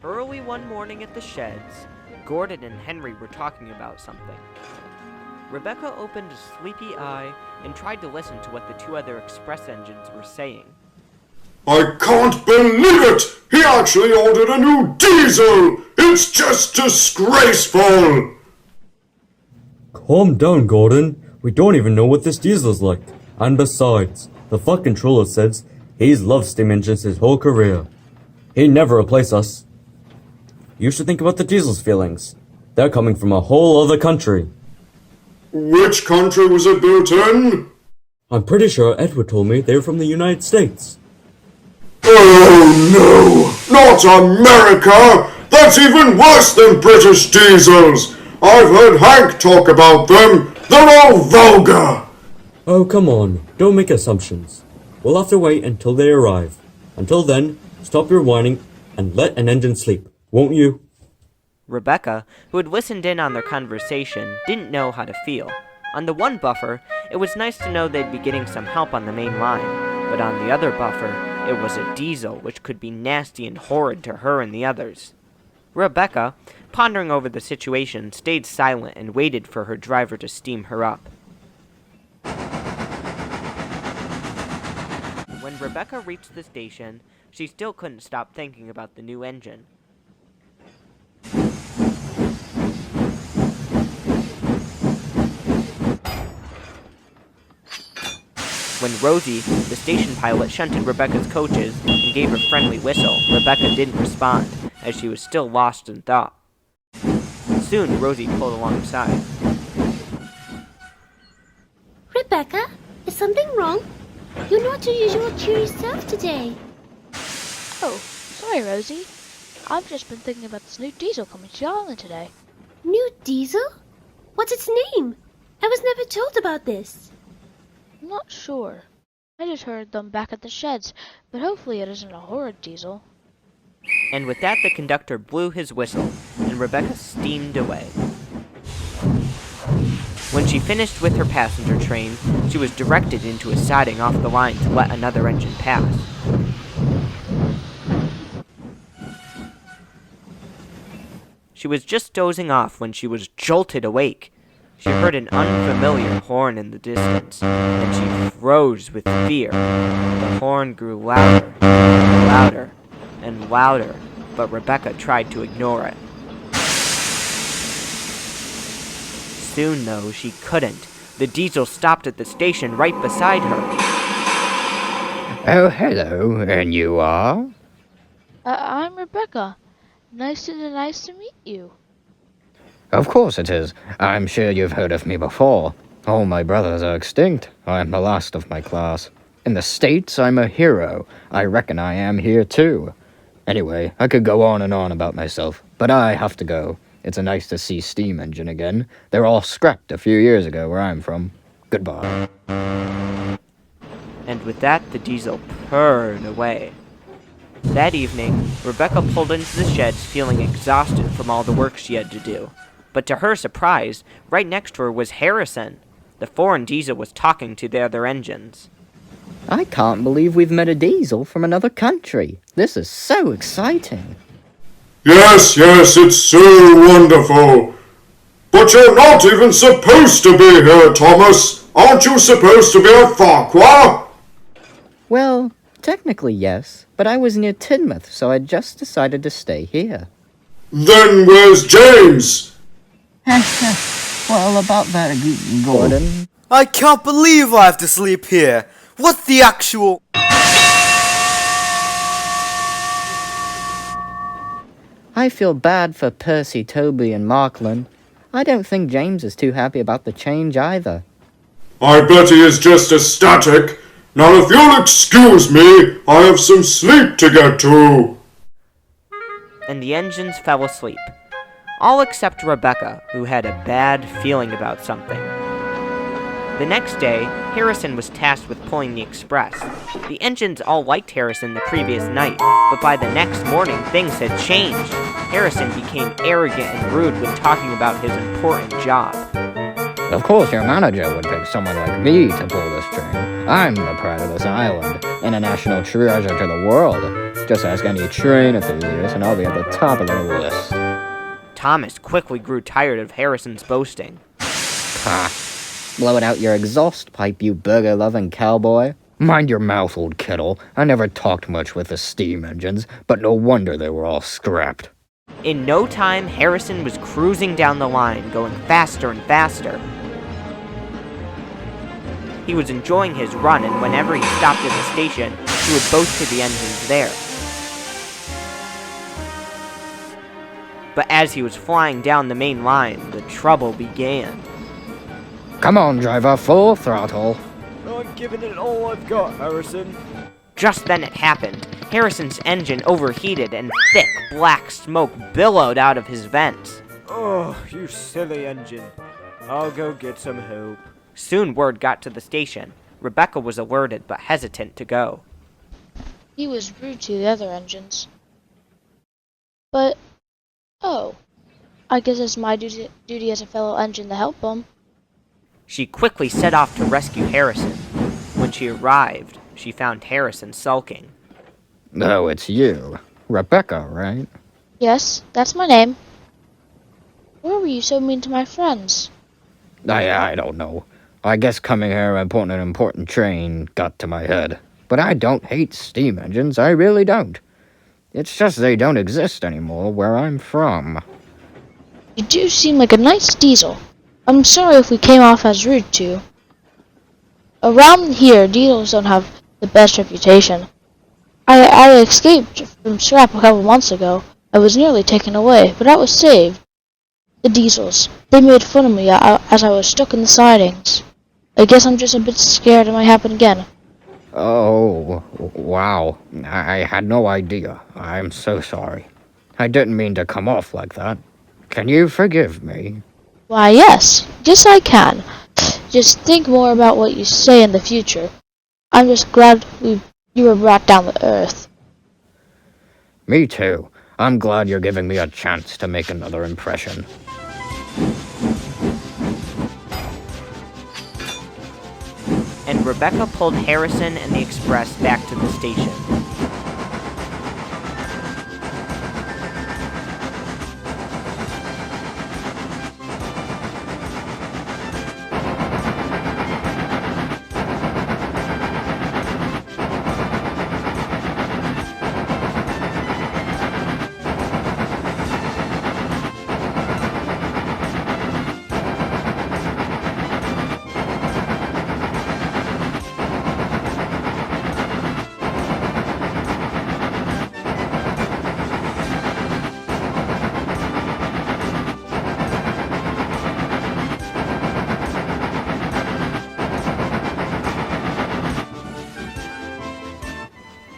Early one morning at the sheds, Gordon and Henry were talking about something. Rebecca opened a sleepy eye and tried to listen to what the two other express engines were saying. I can't believe it! He actually ordered a new diesel! It's just disgraceful! Calm down, Gordon. We don't even know what this diesel's like. And besides, the fuck controller says he's loved steam engines his whole career. He'd never replace us. You should think about the diesel's feelings. They're coming from a whole other country. Which country was it built in? I'm pretty sure Edward told me they were from the United States. Oh no! Not America! That's even worse than British diesels! I've heard Hank talk about them! They're all vulgar! Oh, come on. Don't make assumptions. We'll have to wait until they arrive. Until then, stop your whining and let an engine sleep, won't you? Rebecca, who had listened in on their conversation, didn't know how to feel. On the one buffer, it was nice to know they'd be getting some help on the main line, but on the other buffer, it was a diesel which could be nasty and horrid to her and the others. Rebecca, pondering over the situation, stayed silent and waited for her driver to steam her up. When Rebecca reached the station, she still couldn't stop thinking about the new engine. When Rosie, the station pilot, shunted Rebecca's coaches and gave her friendly whistle, Rebecca didn't respond, as she was still lost in thought. Soon, Rosie pulled alongside. Rebecca, is something wrong? You're not your usual cheery self today. Oh, sorry, Rosie. I've just been thinking about this new diesel coming to the island today. New diesel? What's its name? I was never told about this. I'm not sure. I just heard them back at the sheds, but hopefully it isn't a horrid diesel. And with that, the conductor blew his whistle, and Rebecca steamed away. When she finished with her passenger train, she was directed into a siding off the line to let another engine pass. She was just dozing off when she was jolted awake. She heard an unfamiliar horn in the distance, and she froze with fear. The horn grew louder, and louder, and louder, but Rebecca tried to ignore it. Soon, though, she couldn't. The diesel stopped at the station right beside her. Oh, hello, and you are? I'm Rebecca. Nice to meet you. Of course it is. I'm sure you've heard of me before. All my brothers are extinct. I'm the last of my class. In the States, I'm a hero. I reckon I am here, too. Anyway, I could go on and on about myself, but I have to go. It's nice to see steam engine again. They're all scrapped a few years ago where I'm from. Goodbye. And with that, the diesel purred away. That evening, Rebecca pulled into the sheds feeling exhausted from all the work she had to do. But to her surprise, right next to her was Harrison. The foreign diesel was talking to the other engines. I can't believe we've met a diesel from another country. This is so exciting. Yes, it's so wonderful. But you're not even supposed to be here, Thomas. Aren't you supposed to be at Farquhar? Well, technically yes, but I was near Tidmouth, so I just decided to stay here. Then where's James? Well, about that, Gordon. I can't believe I have to sleep here. What the actual... I feel bad for Percy, Toby, and Markland. I don't think James is too happy about the change either. I bet he is just ecstatic. Now if you'll excuse me, I have some sleep to get to. And the engines fell asleep. All except Rebecca, who had a bad feeling about something. The next day, Harrison was tasked with pulling the express. The engines all liked Harrison the previous night, but by the next morning, things had changed. Harrison became arrogant and rude when talking about his important job. Of course your manager would pick someone like me to pull this train. I'm the pride of this island, and a national treasure to the world. Just ask any train enthusiast and I'll be at the top of their list. Thomas quickly grew tired of Harrison's boasting. Ha! Blow it out your exhaust pipe, you burger-loving cowboy. Mind your mouth, old kettle. I never talked much with the steam engines, but no wonder they were all scrapped. In no time, Harrison was cruising down the line, going faster and faster. He was enjoying his run, and whenever he stopped at the station, he would boast to the engines there. But as he was flying down the main line, the trouble began. Come on, driver, full throttle. I'm giving it all I've got, Harrison. Just then it happened. Harrison's engine overheated, and thick, black smoke billowed out of his vents. Oh, you silly engine. I'll go get some help. Soon word got to the station. Rebecca was alerted, but hesitant to go. He was rude to the other engines. But, oh, I guess it's my duty as a fellow engine to help him. She quickly set off to rescue Harrison. When she arrived, she found Harrison sulking. Oh, it's you. Rebecca, right? Yes, that's my name. Why were you so mean to my friends? I don't know. I guess coming here and putting an important train got to my head. But I don't hate steam engines, I really don't. It's just they don't exist anymore where I'm from. You do seem like a nice diesel. I'm sorry if we came off as rude to you. Around here, diesels don't have the best reputation. I escaped from scrap a couple months ago. I was nearly taken away, but I was saved. The diesels, they made fun of me as I was stuck in the sidings. I guess I'm just a bit scared it might happen again. Oh, wow. I had no idea. I'm so sorry. I didn't mean to come off like that. Can you forgive me? Why, yes. Yes, I can. Just think more about what you say in the future. I'm just glad you were brought down to earth. Me too. I'm glad you're giving me a chance to make another impression. And Rebecca pulled Harrison and the express back to the station.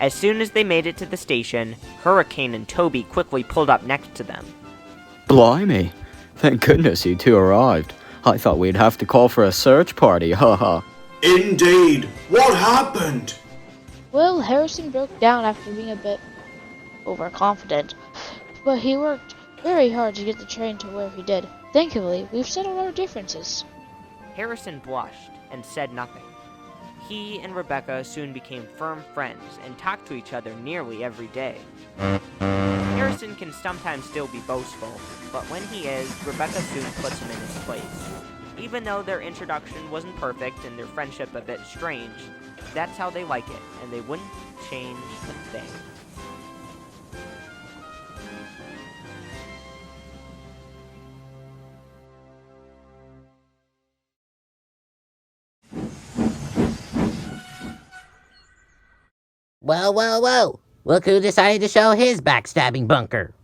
As soon as they made it to the station, Hurricane and Toby quickly pulled up next to them. Blimey. Thank goodness you two arrived. I thought we'd have to call for a search party, haha. Indeed. What happened? Well, Harrison broke down after being a bit overconfident, but he worked very hard to get the train to where he did. Thankfully, we've settled our differences. Harrison blushed and said nothing. He and Rebecca soon became firm friends and talked to each other nearly every day. Harrison can sometimes still be boastful, but when he is, Rebecca soon puts him in his place. Even though their introduction wasn't perfect and their friendship a bit strange, that's how they like it, and they wouldn't change a thing. Whoa, whoa, whoa! Look who decided to show his backstabbing bunker.